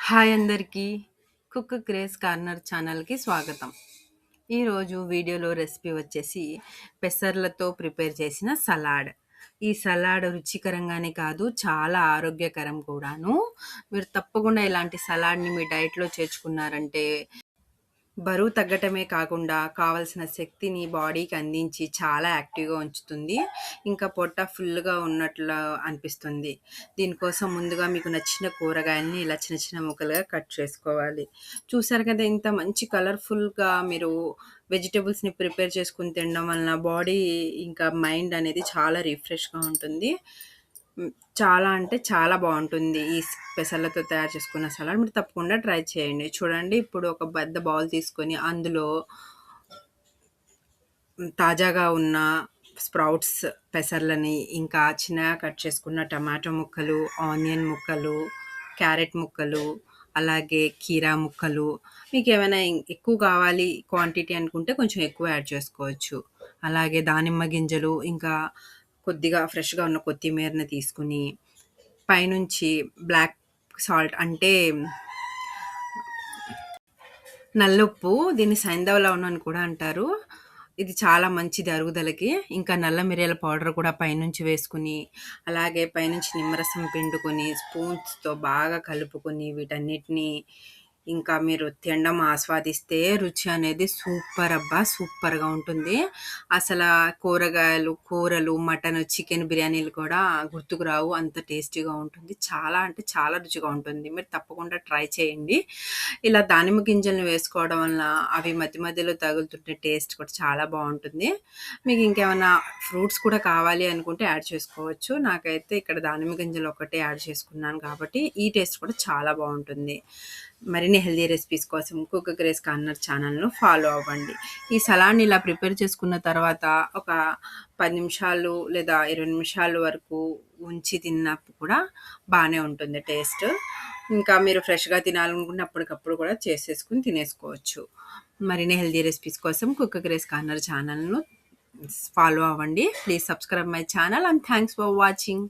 Hi అందరికీ. Cook craze corner ఛానల్‌కి స్వాగతం. ఈరోజు వీడియోలో రెసిపీ వచ్చేసి పెసర్లతో ప్రిపేర్ చేసిన సలాడ్. ఈ సలాడ్ రుచికరంగానే కాదు, చాలా ఆరోగ్యకరం కూడాను. మీరు తప్పకుండా ఇలాంటి సలాడ్‌ని మీ డైట్‌లో చేర్చుకున్నారంటే బరువు తగ్గటమే కాకుండా కావాల్సిన శక్తిని బాడీకి అందించి చాలా యాక్టివ్‌గా ఉంచుతుంది. ఇంకా పొట్ట ఫుల్‌గా ఉన్నట్లు అనిపిస్తుంది. దీనికోసం ముందుగా మీకు నచ్చిన కూరగాయలని ఇలా చిన్న చిన్న ముక్కలుగా కట్ చేసుకోవాలి. చూసారు కదా, ఇంత మంచి కలర్‌ఫుల్‌గా మీరు వెజిటబుల్స్‌ని ప్రిపేర్ చేసుకొని తినడం వలన బాడీ ఇంకా మైండ్ అనేది చాలా రిఫ్రెష్‌గా ఉంటుంది. హ్మ్. చాలా అంటే చాలా బావుంటుంది. ఈ పెసర్లతో తయారు చేసుకున్న సలాడ్ మీరు తప్పకుండా ట్రై చేయండి. చూడండి, ఇప్పుడు ఒక పెద్ద బౌల్ తీసుకొని అందులో తాజాగా ఉన్న స్ప్రౌట్స్ పెసర్లని, ఇంకా చిన్నగా కట్ చేసుకున్న టమాటో ముక్కలు, ఆనియన్ ముక్కలు, క్యారెట్ ముక్కలు, అలాగే కీరా ముక్కలు, మీకేమైనా ఎక్కువ కావాలి క్వాంటిటీ అనుకుంటే కొంచెం ఎక్కువ యాడ్ చేసుకోవచ్చు. అలాగే దానిమ్మ గింజలు, ఇంకా కొద్దిగా ఫ్రెష్‌గా ఉన్న కొత్తిమీరని తీసుకొని, పైనుంచి బ్లాక్ సాల్ట్ అంటే నల్లుప్పు, దీన్ని సైంధవ లవణం అని కూడా అంటారు. ఇది చాలా మంచిది అరుగుదలకి. ఇంకా నల్ల మిరియాల పౌడర్ కూడా పైనుంచి వేసుకొని, అలాగే పైనుంచి నిమ్మరసం పిండుకొని, స్పూన్స్‌తో బాగా కలుపుకొని, వీటన్నిటిని ఇంకా మీరు తినడం ఆస్వాదిస్తే రుచి అనేది సూపర్ అబ్బా! సూపర్‌గా ఉంటుంది. అసల కూరగాయలు, కూరలు, మటను, చికెన్ బిర్యానీలు కూడా గుర్తుకు రావు. అంత టేస్టీగా ఉంటుంది. చాలా అంటే చాలా రుచిగా ఉంటుంది. మీరు తప్పకుండా ట్రై చేయండి. ఇలా దానిమ్మ గింజలను వేసుకోవడం వలన అవి మధ్య మధ్యలో తగులుతుంటే టేస్ట్ కూడా చాలా బావుంటుంది. మీకు ఇంకేమన్నా ఫ్రూట్స్ కూడా కావాలి అనుకుంటే యాడ్ చేసుకోవచ్చు. నాకైతే ఇక్కడ దానిమ్మ గింజలు ఒక్కటే యాడ్ చేసుకున్నాను కాబట్టి ఈ టేస్ట్ కూడా చాలా బావుంటుంది. మరిన్ని హెల్తీ రెసిపీస్ కోసం కుక్ క్రేజ్ కార్నర్ ఛానల్‌ను ఫాలో అవ్వండి. ఈ సలాడ్‌ని ఇలా ప్రిపేర్ చేసుకున్న తర్వాత ఒక 10 నిమిషాలు లేదా 20 నిమిషాల వరకు ఉంచి తిన్నప్పుడు కూడా బానే ఉంటుంది టేస్ట్. ఇంకా మీరు ఫ్రెష్‌గా తినాలనుకుంటే అప్పటికప్పుడు కూడా చేసేసుకొని తినేసుకోవచ్చు. మరిన్ని హెల్తీ రెసిపీస్ కోసం కుక్ క్రేజ్ కార్నర్ ఛానల్‌ను ఫాలో అవ్వండి. Please subscribe my channel and thanks for watching.